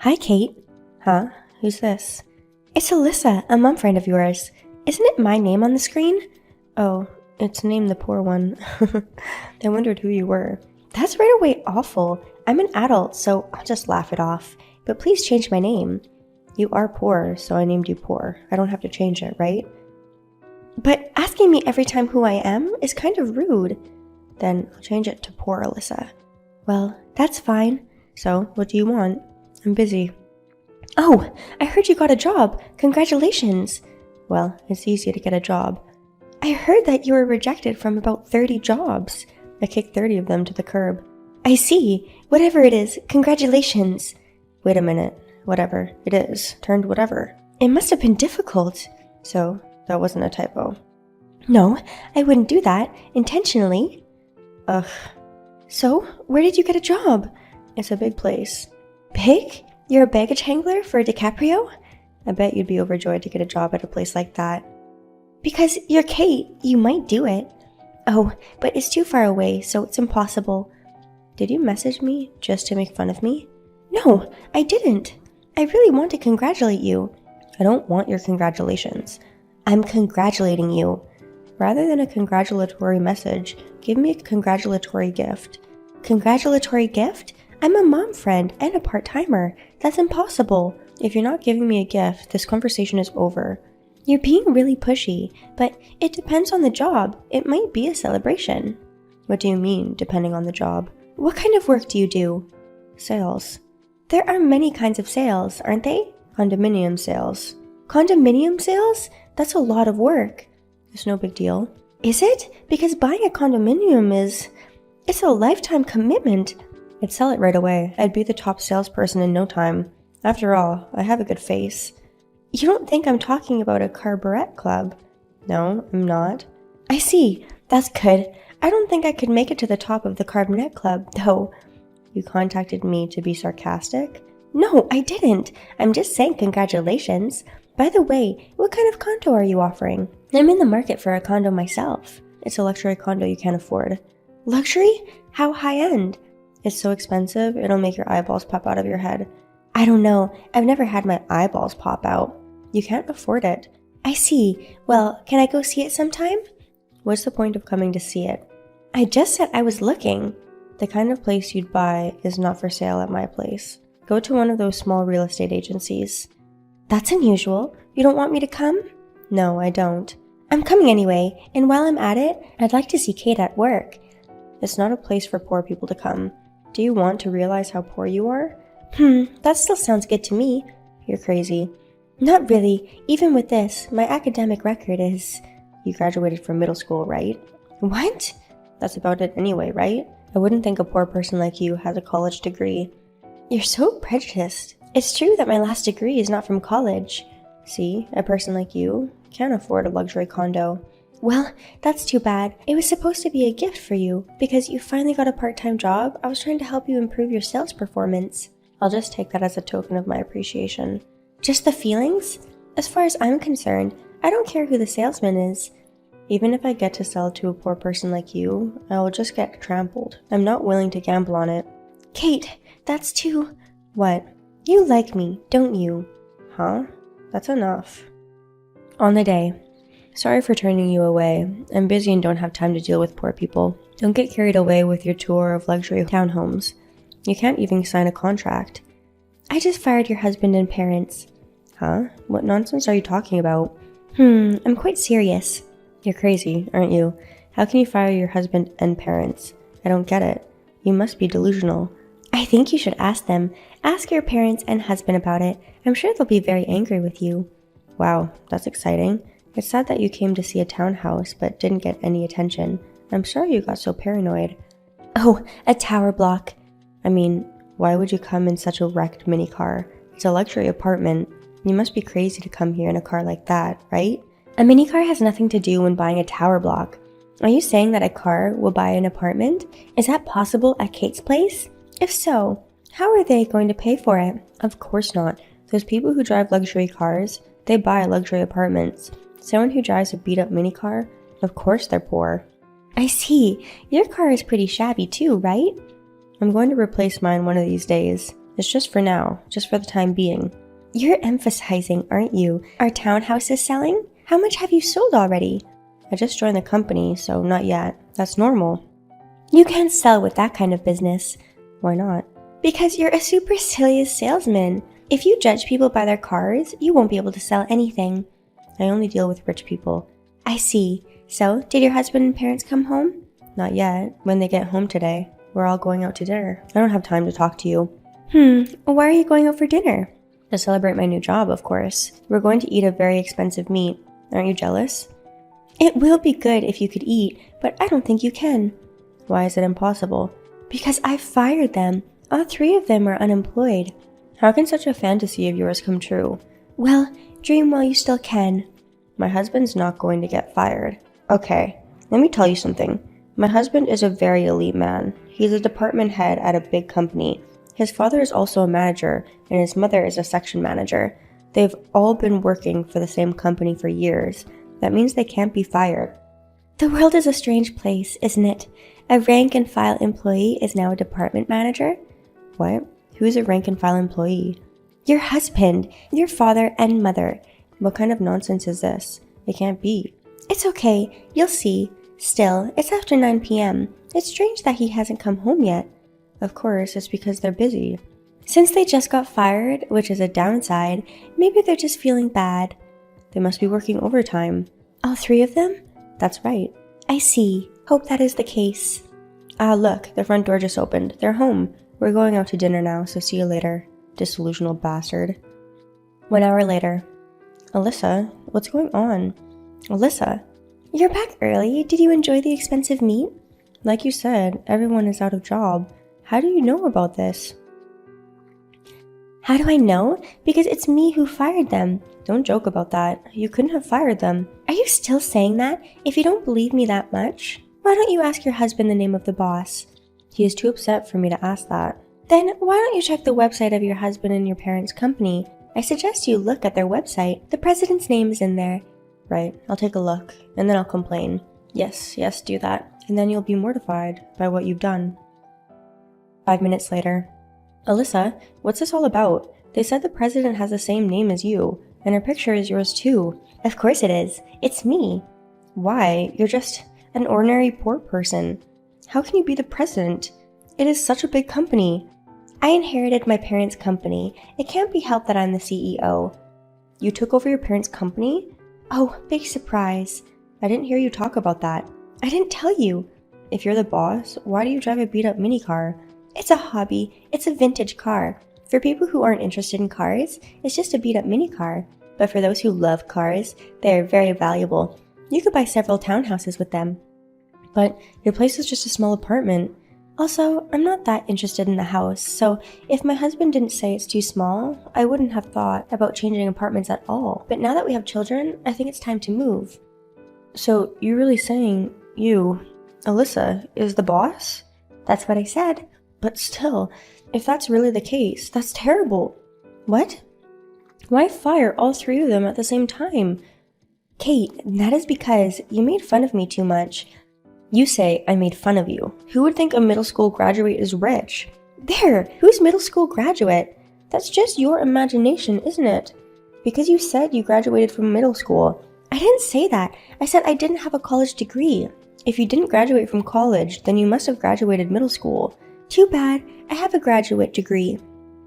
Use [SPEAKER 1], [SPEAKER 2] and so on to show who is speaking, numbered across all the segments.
[SPEAKER 1] Hi, Kate. Huh? Who's this? It's Alyssa, a mom friend of yours. Isn't it my name on the screen? Oh, it's named the poor one. I wondered who you were. That's right away awful. I'm an adult, so I'll just laugh it off. But please change my name. You are poor, so I named you Poor. I don't have to change it, right? But asking me every time who I am is kind of rude. Then I'll change it to Poor Alyssa. Well, that's fine. So, what do you want? I'm busy. Oh, I heard you got a job. Congratulations. Well, it's easy to get a job. I heard that you were rejected from about 30 jobs. I kicked 30 of them to the curb. I see. Whatever it is, congratulations. Wait a minute. Whatever it is, turned whatever. It must have been difficult. So, that wasn't a typo. No, I wouldn't do that intentionally. Ugh. So, where did you get a job? It's a big place. Big? You're a baggage handler for DiCaprio? I bet you'd be overjoyed to get a job at a place like that. Because you're Kate, you might do it. Oh, but it's too far away, so it's impossible. Did you message me just to make fun of me? No, I didn't. I really want to congratulate you. I don't want your congratulations. I'm congratulating you. Rather than a congratulatory message, give me a congratulatory gift. Congratulatory gift? I'm a mom friend and a part-timer. That's impossible. If you're not giving me a gift, this conversation is over. You're being really pushy, but it depends on the job. It might be a celebration. What do you mean, depending on the job? What kind of work do you do? Sales. There are many kinds of sales, aren't they? Condominium sales. Condominium sales? That's a lot of work. It's no big deal. Is it? Because buying a condominium it's a lifetime commitment. I'd sell it right away. I'd be the top salesperson in no time. After all, I have a good face. You don't think I'm talking about a cabaret club? No, I'm not. I see. That's good. I don't think I could make it to the top of the cabaret club, though. You contacted me to be sarcastic? No, I didn't. I'm just saying congratulations. By the way, what kind of condo are you offering? I'm in the market for a condo myself. It's a luxury condo you can't afford. Luxury? How high-end? It's so expensive, it'll make your eyeballs pop out of your head. I don't know. I've never had my eyeballs pop out. You can't afford it. I see. Well, can I go see it sometime? What's the point of coming to see it? I just said I was looking. The kind of place you'd buy is not for sale at my place. Go to one of those small real estate agencies. That's unusual. You don't want me to come? No, I don't. I'm coming anyway, and while I'm at it, I'd like to see Kate at work. It's not a place for poor people to come. Do you want to realize how poor you are? That still sounds good to me. You're crazy. Not really. Even with this, my academic record is... You graduated from middle school, right? What? That's about it anyway, right? I wouldn't think a poor person like you has a college degree. You're so prejudiced. It's true that my last degree is not from college. See, a person like you can't afford a luxury condo. Well, that's too bad. It was supposed to be a gift for you. Because you finally got a part-time job, I was trying to help you improve your sales performance. I'll just take that as a token of my appreciation. Just the feelings? As far as I'm concerned, I don't care who the salesman is. Even if I get to sell to a poor person like you, I will just get trampled. I'm not willing to gamble on it. Kate, that's too... What? You like me, don't you? Huh? That's enough. On the day. Sorry for turning you away. I'm busy and don't have time to deal with poor people. Don't get carried away with your tour of luxury townhomes. You can't even sign a contract. I just fired your husband and parents. Huh? What nonsense are you talking about? I'm quite serious. You're crazy, aren't you? How can you fire your husband and parents? I don't get it. You must be delusional. I think you should ask them. Ask your parents and husband about it. I'm sure they'll be very angry with you. Wow, that's exciting. It's sad that you came to see a townhouse but didn't get any attention. I'm sorry you got so paranoid. Oh, a tower block. I mean, why would you come in such a wrecked mini car? It's a luxury apartment. You must be crazy to come here in a car like that, right? A mini car has nothing to do when buying a tower block. Are you saying that a car will buy an apartment? Is that possible at Kate's place? If so, how are they going to pay for it? Of course not. Those people who drive luxury cars, they buy luxury apartments. Someone who drives a beat-up mini car, of course they're poor. I see. Your car is pretty shabby too, right? I'm going to replace mine one of these days. It's just for now, just for the time being. You're emphasizing, aren't you? Our townhouse is selling? How much have you sold already? I just joined the company, so not yet. That's normal. You can't sell with that kind of business. Why not? Because you're a supercilious salesman. If you judge people by their cars, you won't be able to sell anything. I only deal with rich people. I see. So, did your husband and parents come home? Not yet. When they get home today, we're all going out to dinner. I don't have time to talk to you. Why are you going out for dinner? To celebrate my new job, of course. We're going to eat a very expensive meat. Aren't you jealous? It will be good if you could eat, but I don't think you can. Why is it impossible? Because I fired them. All 3 of them are unemployed. How can such a fantasy of yours come true? Well, dream while you still can. My husband's not going to get fired. Okay, let me tell you something. My husband is a very elite man. He's a department head at a big company. His father is also a manager, and his mother is a section manager. They've all been working for the same company for years. That means they can't be fired. The world is a strange place, isn't it? A rank-and-file employee is now a department manager? What? Who's a rank-and-file employee? Your husband, your father and mother. What kind of nonsense is this? It can't be. It's okay, you'll see. Still, it's after 9 p.m. It's strange that he hasn't come home yet. Of course, it's because they're busy. Since they just got fired, which is a downside, maybe they're just feeling bad. They must be working overtime. All 3 of them? That's right. I see. Hope that is the case. Look, the front door just opened. They're home. We're going out to dinner now, so see you later. Disillusional bastard. 1 hour later. Alyssa, what's going on? Alyssa, you're back early. Did you enjoy the expensive meat? Like you said, everyone is out of job. How do you know about this? How do I know? Because it's me who fired them. Don't joke about that. You couldn't have fired them. Are you still saying that? If you don't believe me that much, why don't you ask your husband the name of the boss? He is too upset for me to ask that. Then why don't you check the website of your husband and your parents' company? I suggest you look at their website. The president's name is in there. Right, I'll take a look, and then I'll complain. Yes, do that. And then you'll be mortified by what you've done. 5 minutes later. Alyssa, what's this all about? They said the president has the same name as you, and her picture is yours too. Of course it is. It's me. Why? You're just an ordinary poor person. How can you be the president? It is such a big company. I inherited my parents' company. It can't be helped that I'm the CEO. You took over your parents' company? Oh, big surprise. I didn't hear you talk about that. I didn't tell you. If you're the boss, why do you drive a beat-up minicar? It's a hobby. It's a vintage car. For people who aren't interested in cars, it's just a beat-up minicar. But for those who love cars, they are very valuable. You could buy several townhouses with them. But your place is just a small apartment. Also, I'm not that interested in the house, so if my husband didn't say it's too small, I wouldn't have thought about changing apartments at all. But now that we have children, I think it's time to move. So you're really saying you, Alyssa, is the boss? That's what I said. But still, if that's really the case, that's terrible. What? Why fire all 3 of them at the same time? Kate, that is because you made fun of me too much. You say I made fun of you. Who would think a middle school graduate is rich? There! Who's middle school graduate? That's just your imagination, isn't it? Because you said you graduated from middle school. I didn't say that. I said I didn't have a college degree. If you didn't graduate from college, then you must have graduated middle school. Too bad. I have a graduate degree.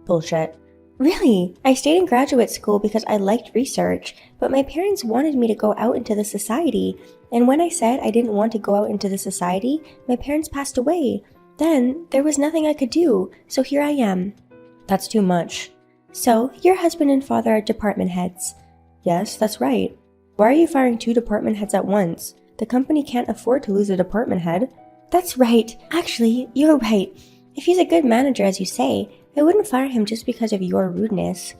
[SPEAKER 1] Bullshit. Really? I stayed in graduate school because I liked research, but my parents wanted me to go out into the society. And when I said I didn't want to go out into the society, my parents passed away. Then there was nothing I could do, so here I am. That's too much. So, your husband and father are department heads. Yes, that's right. Why are you firing 2 department heads at once? The company can't afford to lose a department head. That's right. Actually, you're right. If he's a good manager, as you say, I wouldn't fire him just because of your rudeness.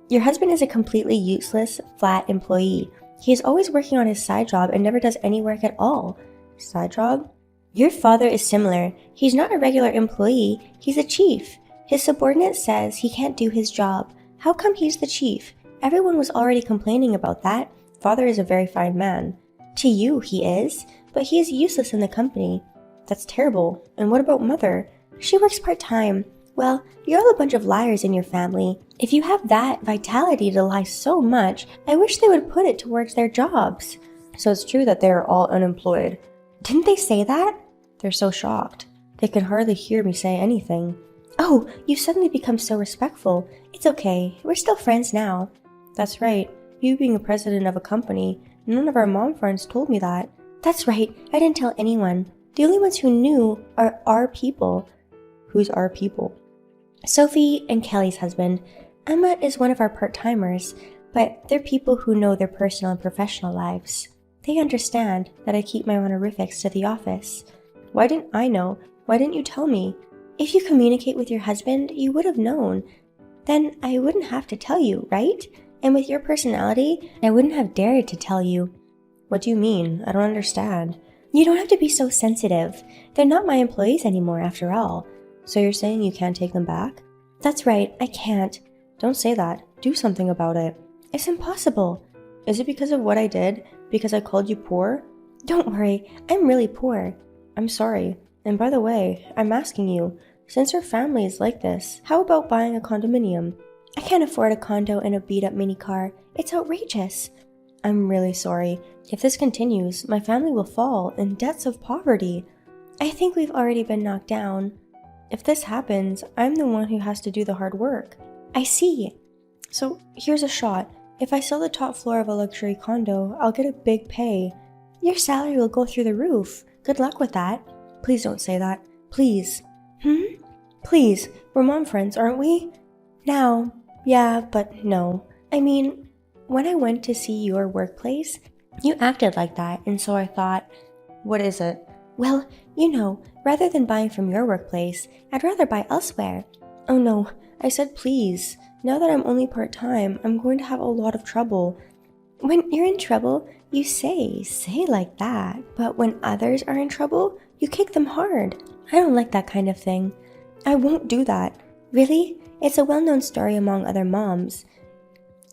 [SPEAKER 1] Your husband is a completely useless, flat employee. He is always working on his side job and never does any work at all. Side job? Your father is similar. He's not a regular employee. He's a chief. His subordinate says he can't do his job. How come he's the chief? Everyone was already complaining about that. Father is a very fine man. To you, he is, but he is useless in the company. That's terrible. And what about mother? She works part-time. Well, you're all a bunch of liars in your family. If you have that vitality to lie so much, I wish they would put it towards their jobs. So it's true that they are all unemployed. Didn't they say that? They're so shocked. They can hardly hear me say anything. Oh, you suddenly become so respectful. It's okay, we're still friends now. That's right, you being a president of a company, none of our mom friends told me that. That's right, I didn't tell anyone. The only ones who knew are our people. Who's our people? Sophie and Kelly's husband. Emma is one of our part-timers, but they're people who know their personal and professional lives. They understand that I keep my honorifics to the office. Why didn't I know? Why didn't you tell me? If you communicate with your husband, you would have known. Then I wouldn't have to tell you, right? And with your personality, I wouldn't have dared to tell you. What do you mean? I don't understand. You don't have to be so sensitive. They're not my employees anymore after all. So you're saying you can't take them back? That's right, I can't. Don't say that. Do something about it. It's impossible. Is it because of what I did? Because I called you poor? Don't worry, I'm really poor. I'm sorry. And by the way, I'm asking you, since your family is like this, how about buying a condominium? I can't afford a condo and a beat-up minicar. It's outrageous. I'm really sorry. If this continues, my family will fall in debts of poverty. I think we've already been knocked down. If this happens, I'm the one who has to do the hard work. I see. So here's a shot. If I sell the top floor of a luxury condo, I'll get a big pay. Your salary will go through the roof. Good luck with that. Please don't say that. Please. Please, we're mom friends, aren't we? Now, yeah, but no. I mean, when I went to see your workplace, you acted like that, and so I thought, what is it? Well, rather than buying from your workplace, I'd rather buy elsewhere. Oh no, I said please. Now that I'm only part-time, I'm going to have a lot of trouble. When you're in trouble, you say like that. But when others are in trouble, you kick them hard. I don't like that kind of thing. I won't do that. Really? It's a well-known story among other moms.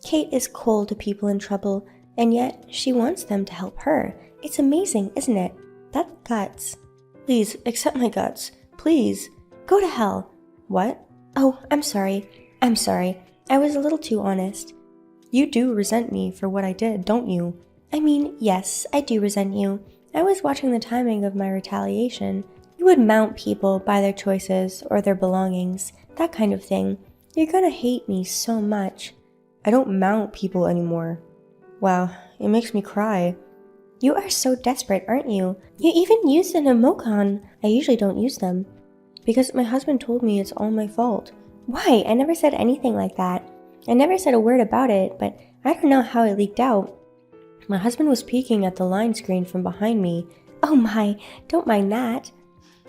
[SPEAKER 1] Kate is cold to people in trouble, and yet she wants them to help her. It's amazing, isn't it? That's guts. Please, accept my guts. Please. Go to hell. What? Oh, I'm sorry. I was a little too honest. You do resent me for what I did, don't you? I mean, yes, I do resent you. I was watching the timing of my retaliation. You would mount people by their choices or their belongings, that kind of thing. You're gonna hate me so much. I don't mount people anymore. Wow, it makes me cry. You are so desperate, aren't you? You even used an emoticon. I usually don't use them. Because my husband told me it's all my fault. Why? I never said anything like that. I never said a word about it, but I don't know how it leaked out. My husband was peeking at the line screen from behind me. Oh my, don't mind that.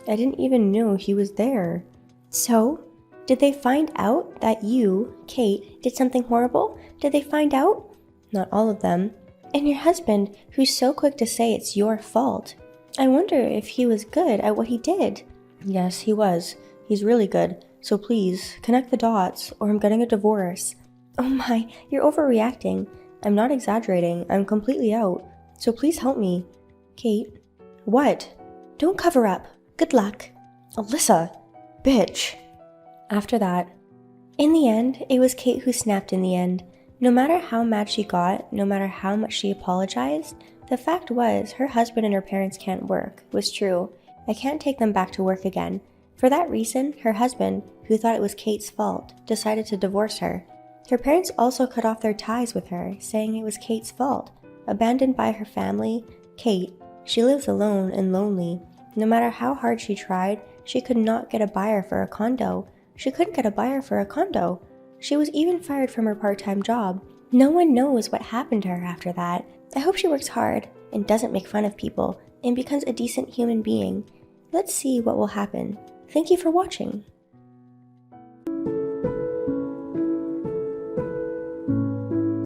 [SPEAKER 1] I didn't even know he was there. So, did they find out that you, Kate, did something horrible? Did they find out? Not all of them. And your husband, who's so quick to say it's your fault. I wonder if he was good at what he did. Yes, he was. He's really good. So please, connect the dots, or I'm getting a divorce. Oh my, you're overreacting. I'm not exaggerating. I'm completely out. So please help me. Kate. What? Don't cover up. Good luck. Alyssa. Bitch. After that, in the end, it was Kate who snapped in the end. No matter how mad she got, no matter how much she apologized, the fact was her husband and her parents can't work. It was true. I can't take them back to work again. For that reason, her husband, who thought it was Kate's fault, decided to divorce her. Her parents also cut off their ties with her, saying it was Kate's fault. Abandoned by her family, Kate, she lives alone and lonely. No matter how hard she tried, she could not get a buyer for a condo. She couldn't get a buyer for a condo. She was even fired from her part-time job. No one knows what happened to her after that. I hope she works hard and doesn't make fun of people and becomes a decent human being. Let's see what will happen. Thank you for watching.